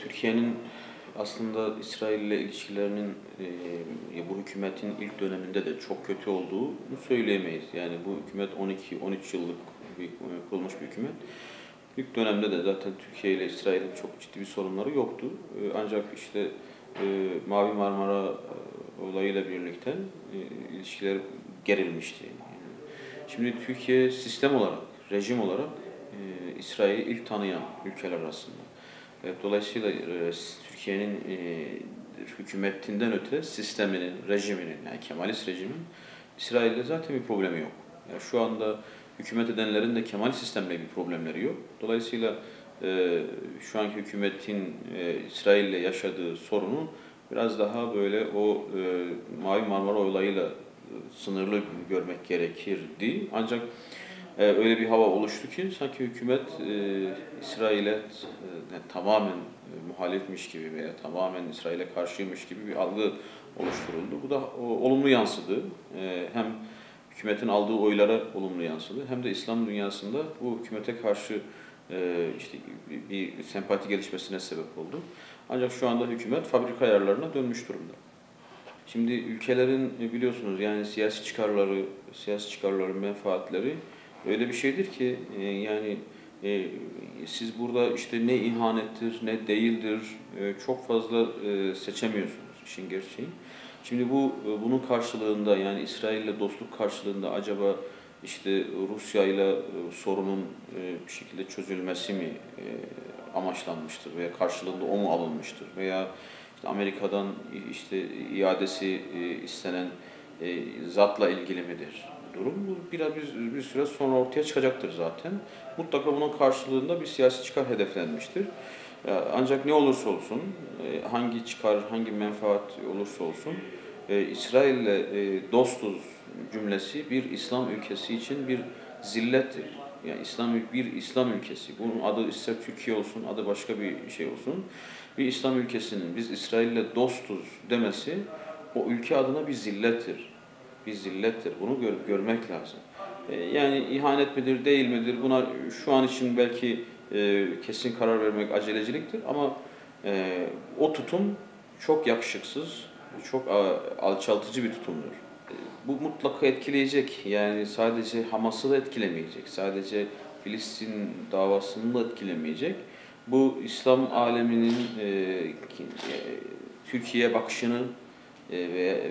Türkiye'nin aslında İsrail ile ilişkilerinin bu hükümetin ilk döneminde de çok kötü olduğunu söyleyemeyiz. Yani bu hükümet 12-13 yıllık kurulmuş bir hükümet. İlk dönemde de zaten Türkiye ile İsrail'in çok ciddi bir sorunları yoktu. Ancak işte Mavi Marmara olayıyla birlikte ilişkiler gerilmişti. Şimdi Türkiye sistem olarak, rejim olarak İsrail'i ilk tanıyan ülkeler arasında. Dolayısıyla Türkiye'nin hükümetinden öte sisteminin, rejiminin, yani Kemalist rejimin İsrail'de zaten bir problemi yok. Yani şu anda hükümet edenlerin de Kemalist sistemle bir problemleri yok. Dolayısıyla şu anki hükümetin İsrail'le yaşadığı sorunu biraz daha böyle o Mavi Marmara olayıyla sınırlı görmek gerekirdi. Ancak öyle bir hava oluştu ki sanki hükümet İsrail'e tamamen muhalifmiş gibi veya tamamen İsrail'e karşıymış gibi bir algı oluşturuldu. Bu da olumlu yansıdı. Hem hükümetin aldığı oylara olumlu yansıdı hem de İslam dünyasında bu hükümete karşı işte bir sempati gelişmesine sebep oldu. Ancak şu anda hükümet fabrika ayarlarına dönmüş durumda. Şimdi ülkelerin biliyorsunuz yani siyasi çıkarları, menfaatleri öyle bir şeydir ki yani siz burada işte ne ihanettir ne değildir çok fazla seçemiyorsunuz işin gerçeği. Şimdi bunun karşılığında yani İsrail'le dostluk karşılığında acaba işte Rusya ile sorunun bir şekilde çözülmesi mi amaçlanmıştır veya karşılığında o mu alınmıştır veya işte Amerika'dan işte iadesi istenen zatla ilgili midir durum? Bu bir süre sonra ortaya çıkacaktır zaten. Mutlaka bunun karşılığında bir siyasi çıkar hedeflenmiştir. Ancak ne olursa olsun, hangi çıkar, hangi menfaat olursa olsun, İsrail'le dostuz cümlesi bir İslam ülkesi için bir zillettir. Yani bir İslam ülkesi. Bunun adı ister Türkiye olsun, adı başka bir şey olsun. Bir İslam ülkesinin biz İsrail'le dostuz demesi o ülke adına bir zillettir. Bir zillettir. Bunu görmek lazım. Yani ihanet midir, değil midir? Buna şu an için belki kesin karar vermek aceleciliktir ama o tutum çok yakışıksız, çok alçaltıcı bir tutumdur. Bu mutlaka etkileyecek. Yani sadece Hamas'ı da etkilemeyecek. Sadece Filistin davasını da etkilemeyecek. Bu İslam aleminin Türkiye'ye bakışını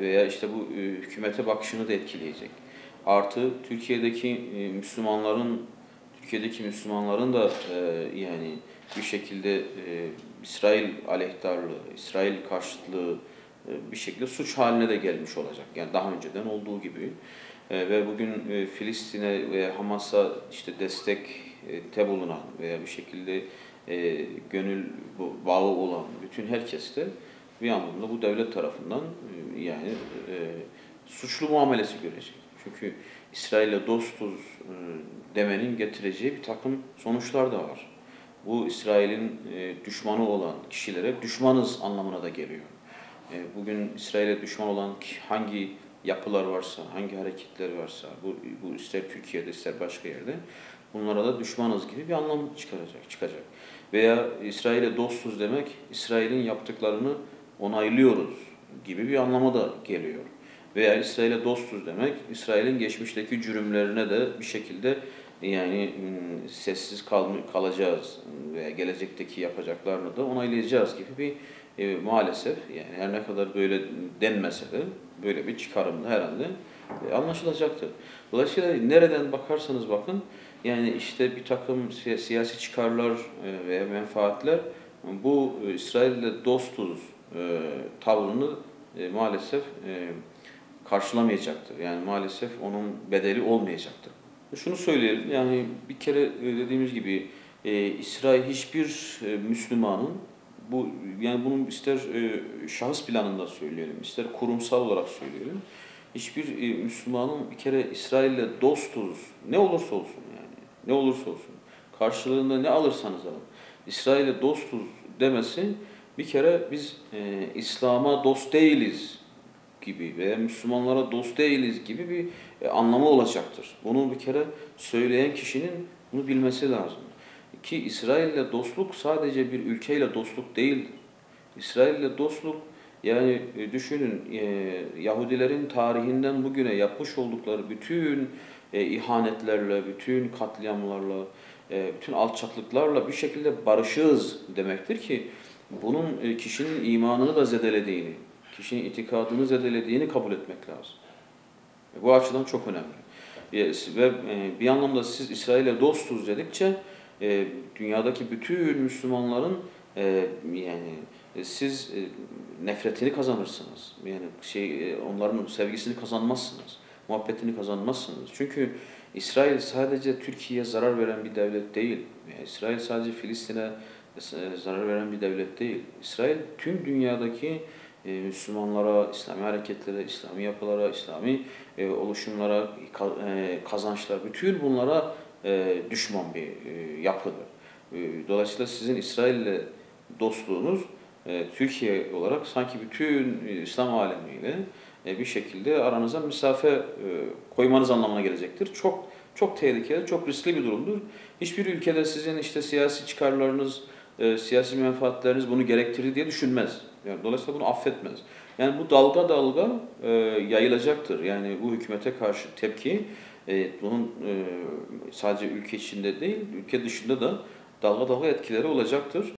veya işte bu hükümete bakışını da etkileyecek. Artı Türkiye'deki Müslümanların da yani bir şekilde İsrail aleyhtarlığı, İsrail karşıtlığı bir şekilde suç haline de gelmiş olacak. Yani daha önceden olduğu gibi. Ve bugün Filistin'e ve Hamas'a işte destekte bulunan veya bir şekilde gönül bağı olan bütün herkes de bir anlamda bu devlet tarafından yani suçlu muamelesi görecek. Çünkü İsrail'le dostuz demenin getireceği bir takım sonuçlar da var. Bu İsrail'in düşmanı olan kişilere düşmanız anlamına da geliyor. Bugün İsrail'e düşman olan hangi yapılar varsa, hangi hareketler varsa, bu ister Türkiye'de ister başka yerde bunlara da düşmanız gibi bir anlam çıkacak. Veya İsrail'e dostuz demek, İsrail'in yaptıklarını onaylıyoruz gibi bir anlama da geliyor. Veya İsrail'e dostuz demek, İsrail'in geçmişteki cürümlerine de bir şekilde yani sessiz kalacağız veya gelecekteki yapacaklarını da onaylayacağız gibi bir maalesef yani her ne kadar böyle denmese de böyle bir çıkarımda herhalde anlaşılacaktır. Dolayısıyla nereden bakarsanız bakın yani işte bir takım siyasi çıkarlar veya menfaatler bu İsrail'le dostuz tavrını maalesef karşılamayacaktır. Yani maalesef onun bedeli olmayacaktır. Şunu söyleyelim yani bir kere dediğimiz gibi İsrail hiçbir Müslümanın yani bunun ister şahıs planında söyleyelim, ister kurumsal olarak söyleyelim. Hiçbir Müslümanın bir kere İsrail'le dostuz, ne olursa olsun yani, ne olursa olsun, karşılığında ne alırsanız alın, İsrail'le dostuz demesi bir kere biz İslam'a dost değiliz gibi veya Müslümanlara dost değiliz gibi bir anlamı olacaktır. Bunu bir kere söyleyen kişinin bunu bilmesi lazım. Ki İsrail'le dostluk sadece bir ülkeyle dostluk değildir. İsrail'le dostluk yani düşünün Yahudilerin tarihinden bugüne yapmış oldukları bütün ihanetlerle, bütün katliamlarla, bütün alçaklıklarla bir şekilde barışığız demektir ki bunun kişinin imanını da zedelediğini, kişinin itikadını zedelediğini kabul etmek lazım. Bu açıdan çok önemli. Ve bir anlamda siz İsrail'e dostuz dedikçe dünyadaki bütün Müslümanların yani siz nefretini kazanırsınız. Yani onların sevgisini kazanmazsınız. Muhabbetini kazanmazsınız. Çünkü İsrail sadece Türkiye'ye zarar veren bir devlet değil. Yani İsrail sadece Filistin'e zarar veren bir devlet değil. İsrail tüm dünyadaki Müslümanlara, İslami hareketlere, İslami yapılara, İslami oluşumlara, kazançlar, bütün bunlara düşman bir yapıdır. Dolayısıyla sizin İsrail'le dostluğunuz Türkiye olarak sanki bütün İslam alemiyle bir şekilde aranıza mesafe koymanız anlamına gelecektir. Çok çok tehlikeli, çok riskli bir durumdur. Hiçbir ülkede sizin işte siyasi çıkarlarınız, siyasi menfaatleriniz bunu gerektirir diye düşünmez. Yani dolayısıyla bunu affetmez. Yani bu dalga dalga yayılacaktır. Yani bu hükümete karşı tepki bunun sadece ülke içinde değil, ülke dışında da dalga dalga etkileri olacaktır.